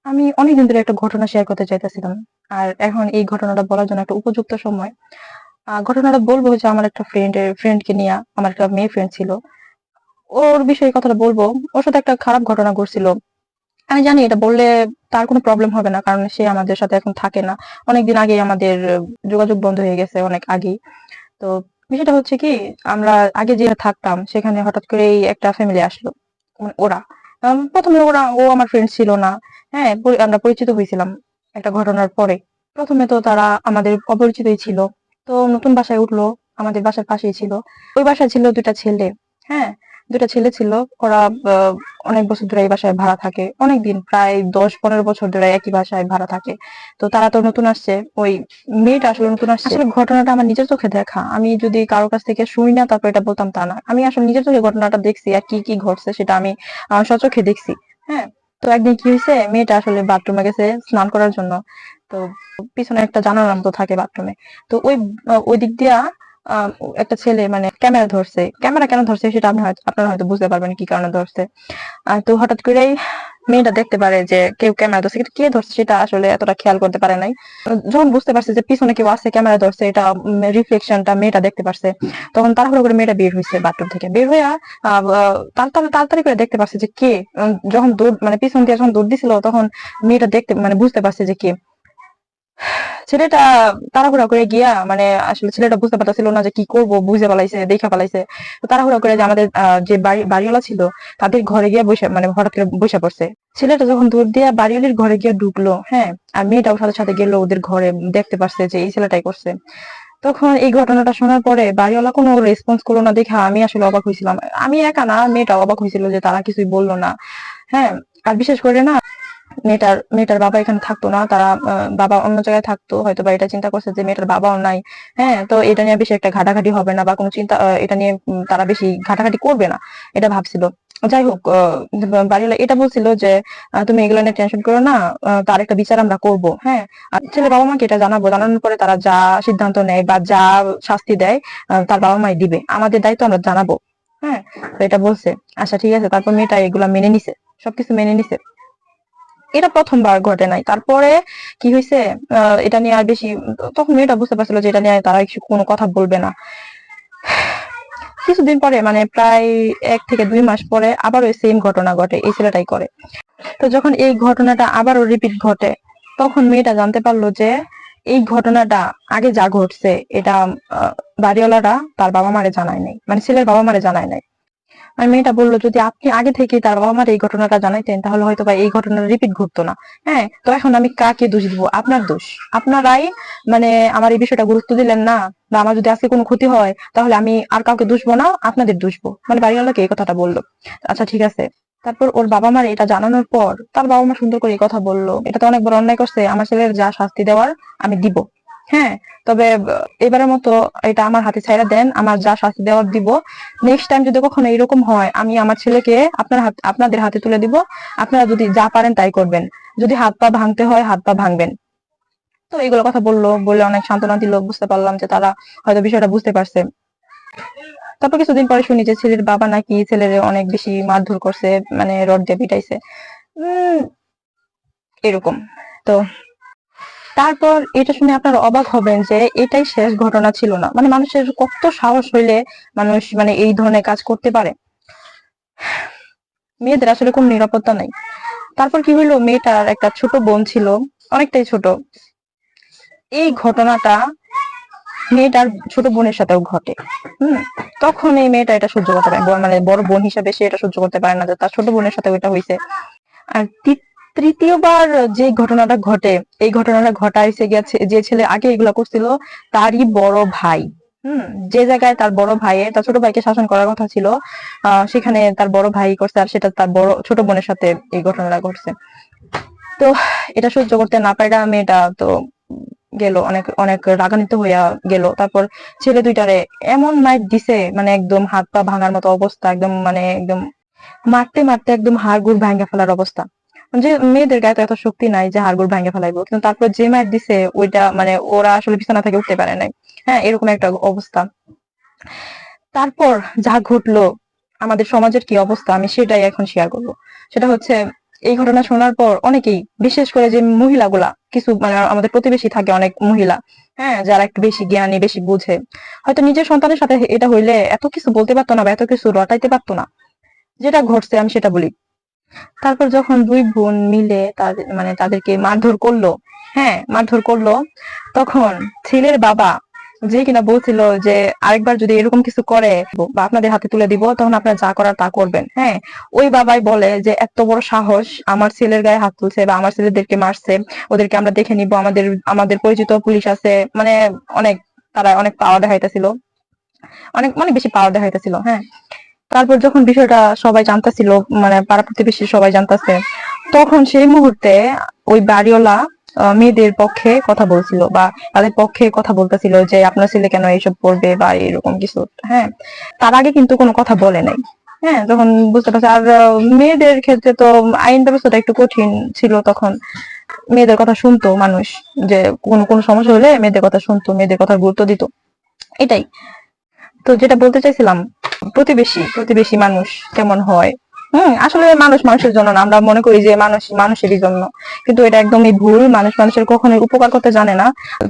আমি অনেকদিন ধরে একটা ঘটনা শেয়ার করতে চাইতেছিলাম। আর এখন এই ঘটনাটা বলার জন্য একটা উপযুক্ত সময়। ঘটনাটা বলবো যে আমার একটা ফ্রেন্ডকে নিয়ে, আমার একটা মেয়ে ফ্রেন্ড ছিল। ওর বিষয়ে এই কথাটা বলবো। ওর সাথে একটা খারাপ ঘটনা ঘটছিল। আমি জানি এটা বললে তার কোনো প্রবলেম হবে না, কারণ সে আমাদের সাথে এখন থাকে না। অনেকদিন আগেই আমাদের যোগাযোগ বন্ধ হয়ে গেছে, অনেক আগেই। তো বিষয়টা হচ্ছে কি, আমরা আগে যে থাকতাম সেখানে হঠাৎ করেই একটা ফ্যামিলি আসলো। ওরা প্রথমে ও আমার ফ্রেন্ড ছিল না। হ্যাঁ, আমরা পরিচিত হয়েছিলাম একটা ঘটনার পরে। প্রথমে তো তারা আমাদের অপরিচিতই ছিল। তো নতুন বাসায় উঠলো, আমাদের বাসার পাশেই ছিল। ওই বাসায় ছিল দুইটা ছেলে। হ্যাঁ, দুইটা ছেলে ছিল। ওরা আহ, অনেক বছর ধরে এই বাসায় ভাড়া থাকে, অনেকদিন, প্রায় 10-15 বছর ধরে একই বাসায় ভাড়া থাকে। তো তারা তো নতুন আসছে। ওই মেয়েটা আসলে নতুন আসছে। আসলে ঘটনাটা আমার নিজের চোখে দেখা, আমি যদি কারোর কাছ থেকে শুনি না তারপর এটা বলতাম তা না। আমি আসলে নিজের চোখে ঘটনাটা দেখছি, আর কি কি ঘটছে সেটা আমি স্বচক্ষে দেখছি। হ্যাঁ। তো একদিন কি হয়েছে, মেয়েটা আসলে বাথরুমে গেছে স্নান করার জন্য। তো পিছনে একটা জানালার মতো থাকে বাথরুমে। তো ওই দিক দিয়া আহ, একটা ছেলে মানে ক্যামেরা ধরছে। ক্যামেরা কেন ধরছে সেটা আপনারা হয়তো বুঝতে পারবেন কি কারণে ধরছে। তো হঠাৎ করেই মেয়েটা দেখতে পারে যে কেউ ক্যামেরা ধরছে, কিন্তু কে ধরছে সেটা আসলে এতটা খেয়াল করতে পারে নাই। যখন বুঝতে পারছে যে পিছনে কেউ আছে ক্যামেরা ধরছে, এটা রিফ্লেকশনটা মেয়েটা দেখতে পারছে, তখন তাড়াহুড়ো করে মেয়েটা বের হয়েছে বাথরুম থেকে। বের হইয়া তাড়াতাড়ি করে দেখতে পারছে যে কে। যখন দৌড় মানে পিছন দিয়ে যখন দৌড় দিছিল, তখন মেয়েটা দেখতে মানে বুঝতে পারছে যে কে। ছেলেটা তাড়াহুড়া করে গিয়া মানে আসলে ছেলেটা বুঝতে পারতেছিল না যে কি করব, বুঝে পালাইছে, দেখা পালাইছে। তো তাড়াহুড়া করে যে আমাদের যে বাড়িওয়ালা ছিল তাদের ঘরে গিয়া বসে মানে হঠাৎ করে বসে পড়ছে। ছেলেটা যখন দৌড় দিয়া বাড়িওয়ালির ঘরে গিয়া ঢুকলো, হ্যাঁ, আর মেয়েটাও সাথে সাথে গেল ওদের ঘরে, দেখতে পারছে যে এই ছেলেটাই করছে। তখন এই ঘটনাটা শোনার পরে বাড়িওয়ালা কোনো রেসপন্স করলো না দেখা আমি আসলে অবাক হয়েছিলাম। আমি একা না, মেয়েটাও অবাক হয়েছিল যে তারা কিছুই বললো না। হ্যাঁ। আর বিশেষ করে না, মেয়েটার বাবা এখানে থাকতো না, তারা বাবা অন্য জায়গায় থাকতো, হয়তো বা এটা চিন্তা করছে যে মেয়েটার বাবাও নাই। হ্যাঁ, তো এটা নিয়ে বেশি একটা ঘাটাঘাটি হবে না বা কোনো চিন্তা, এটা নিয়ে তারা বেশি ঘাটাঘাটি করবে না, এটা ভাবছিল। যাই হোক, বাড়িওয়ালা এটা বলছিল যে তুমি এগুলো নিয়ে টেনশন করো না, তার একটা বিচার আমরা করব। হ্যাঁ, আর ছেলে বাবা মাকে এটা জানাবো, জানানোর পরে তারা যা সিদ্ধান্ত নেয় বা যা শাস্তি দেয় তার বাবা মাই দিবে, আমাদের দায়িত্ব আমরা জানাবো। হ্যাঁ, তো এটা বলছে। আচ্ছা ঠিক আছে, তারপর মেয়েটা এগুলা মেনে নিছে, সবকিছু মেনে নিছে। এটা প্রথমবার ঘটে নাই। তারপরে কি হয়েছে, এটা নিয়ে আর বেশি, তখন মেয়েটা বুঝতে পারছিল যে এটা নিয়ে তারা কোনো কথা বলবে না। কিছুদিন পরে মানে প্রায় 1 থেকে 2 মাস পরে আবার ওই সেম ঘটনা ঘটে, এই ছেলেটাই করে। তো যখন এই ঘটনাটা আবারও রিপিট ঘটে, তখন মেয়েটা জানতে পারলো যে এই ঘটনাটা আগে যা ঘটছে এটা বাড়িওয়ালারা তার বাবা মারে জানায় নাই, মানে ছেলের বাবা মারে জানায় নাই। আর মেয়েটা বললো যদি আপনি আগে থেকে তার বাবা মার এই ঘটনাটা জানাইতেন তাহলে হয়তো বা এই ঘটনার রিপিট ঘটতো না। হ্যাঁ, তো এখন আমি কাকে দোষ দিব? আপনার দোষ। আপনারাই মানে আমার এই বিষয়টা গুরুত্ব দিলেন না, বা আমার যদি আজকে কোনো ক্ষতি হয় তাহলে আমি আর কাউকে দুষবো না, আপনাদের দুষবো, মানে বাড়িওয়ালাকে এই কথাটা বললো। আচ্ছা ঠিক আছে। তারপর ওর বাবা মার এটা জানানোর পর তার বাবা মা সুন্দর করে এই কথা বললো, এটা তো অনেক বড় অন্যায় করছে, আমার ছেলের যা শাস্তি দেওয়ার আমি দিব। হ্যাঁ, তবে এবারের মতো এটা আমার হাতে ছাইড়া দেন, আমার যা শাস্তি দেওয়ার দিব। নেক্সট টাইম যদি কখনো এরকম হয় আমি আমার ছেলেকে আপনাদের হাতে তুলে দিব। আপনারা যদি যা পারেন তাই করবেন, যদি হাত পা ভাঙতে হয় হাত পা ভাঙবেন। তো এইগুলো কথা বললো, বলে অনেক সান্ত্বনা দিল, বুঝতে পারলাম যে তারা হয়তো বিষয়টা বুঝতে পারছে। তারপর কিছুদিন পরে শুনি যে ছেলের বাবা নাকি ছেলের অনেক বেশি মারধর করছে, মানে রড দিয়ে পিটাইছে। উম এরকম। তো তারপর এটা শুনে আপনারা অবাক হবেন যে এটাই শেষ ঘটনা ছিল না, মানে মানুষের কত সাহস হইলে মানুষ মানে এই ধরনের কাজ করতে পারে। মেয়েদের আসলে কোনো নিরাপত্তা নাই। তারপর কি হইলো, মেয়েটার একটা ছোট বোন ছিল, অনেকটাই ছোট। এই ঘটনাটা মেয়েটার ছোট বোনের সাথেও ঘটে। হুম। তখন এই মেয়েটা এটা সহ্য করতে পারে, মানে বড় বোন হিসাবে সে এটা সহ্য করতে পারে না যে তার ছোট বোনের সাথে ওইটা হয়েছে। আর তৃতীয়বার যে ঘটনাটা ঘটে, এই ঘটনাটা ঘটাইছে গেছে যে ছেলে আগে এগুলা করছিল, তারই বড় ভাই। হুম। যে জায়গায় তার বড় ভাইয়ের তার ছোট ভাইকে শাসন করার কথা ছিল, সেখানে তার বড় ভাই করছে, আর সেটা তার বড় ছোট বোনের সাথে এই ঘটনাটা ঘটছে। তো এটা সহ্য করতে না পারা মেয়েটা তো গেল, অনেক অনেক রাগান্বিত হইয়া গেল। তারপর ছেলে দুইটারে এমন মাইর দিছে, মানে একদম হাত পা ভাঙার মতো অবস্থা, একদম মানে একদম মারতে মারতে একদম হাড়গোড় ভাঙা ফেলার অবস্থা। যে মেয়েদের গায়ে তো এত শক্তি নাই যে হাড়গোড় ভাঙা ফেলাইবো, কিন্তু তারপর যে মার দিছে ওইটা মানে ওরা আসলে বিছানা থেকে উঠতে পারে নাই। হ্যাঁ, এরকম একটা অবস্থা। তারপর যা ঘটলো, আমাদের সমাজের কি অবস্থা আমি সেটাই এখন শেয়ার করবো। সেটা হচ্ছে এই ঘটনা শোনার পর অনেকেই, বিশেষ করে যে মহিলাগুলা, কিছু মানে আমাদের প্রতিবেশী থাকে অনেক মহিলা, হ্যাঁ, যারা একটু বেশি জ্ঞানী, বেশি বুঝে, হয়তো নিজের সন্তানের সাথে এটা হইলে এত কিছু বলতে পারতো না বা এত কিছু রটাইতে পারতো না। যেটা ঘটছে আমি সেটা বলি। তারপর যখন দুই বোন মিলে তাদের মানে তাদেরকে মারধর করলো, হ্যাঁ মারধর করলো, তখন ছেলের বাবা, যে কিনা বলছিল যে আরেকবার যদি এরকম কিছু করে বা আপনাদের হাতে তুলে দিব, তখন আপনারা যা করার তা করবেন, হ্যাঁ, ওই বাবাই বলে যে এত বড় সাহস, আমার ছেলের গায়ে হাত তুলছে বা আমার ছেলেদেরকে মারছে, ওদেরকে আমরা দেখে নিব, আমাদের আমাদের পরিচিত পুলিশ আছে, মানে অনেক, তারা অনেক পাওয়ার দেখাইতেছিল, অনেক অনেক বেশি পাওয়ার দেখাইতেছিল, হ্যাঁ। তারপর যখন বিষয়টা সবাই জানতেছিল, মানে পাড়া প্রতিবেশী সবাই জানতেছে, তখন সেই মুহূর্তে ওই বাড়িওয়ালা মেয়েদের পক্ষে কথা বলছিল বা তাদের পক্ষে কথা বলতেছিল যে আপনার ছেলে কেন এইসব করবে বা এরকম কিছু, হ্যাঁ। তার আগে কিন্তু কোনো কথা বলে নাই, হ্যাঁ, তখন বুঝতে পারছে। আর মেয়েদের ক্ষেত্রে তো আইন ব্যবস্থাটা একটু কঠিন ছিল তখন, মেয়েদের কথা শুনতো মানুষ, যে কোনো কোনো সমস্যা হলে মেয়েদের কথা শুনতো, মেয়েদের কথা গুরুত্ব দিত, এটাই। তো যেটা বলতে চাইছিলাম, প্রতিবেশী প্রতিবেশী মানুষ কেমন হয়। আসলে মানুষ মানুষের জন্য না, আমরা মনে করি যে মানুষ মানুষেরই জন্য, কিন্তু এটা একদমই ভুল। মানুষ মানুষের কখনোই উপকার করতে জানে না।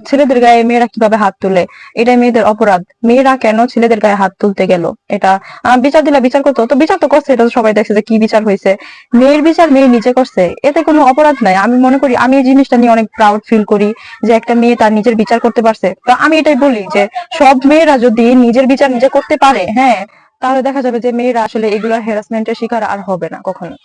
ছেলেদের গায়ে মেয়েরা কিভাবে হাত তুলে, এটাই মেয়েদের অপরাধ। মেয়েরা কেন ছেলেদের গায়ে হাত তুলতে গেল, এটা বিচার দিলে বিচার করতো, তো বিচার তো করছে, এটা তো সবাই দেখছে যে কি বিচার হয়েছে। মেয়ের বিচার মেয়ে নিজে করছে, এতে কোনো অপরাধ নাই। আমি মনে করি, আমি এই জিনিসটা নিয়ে অনেক প্রাউড ফিল করি যে একটা মেয়ে তার নিজের বিচার করতে পারছে। তো আমি এটাই বলি যে সব মেয়েরা যদি নিজের বিচার নিজে করতে পারে, হ্যাঁ, তাহলে দেখা যাবে যে মেয়েরা আসলে এগুলোর হ্যারাসমেন্টের শিকার আর হবে না কখনো।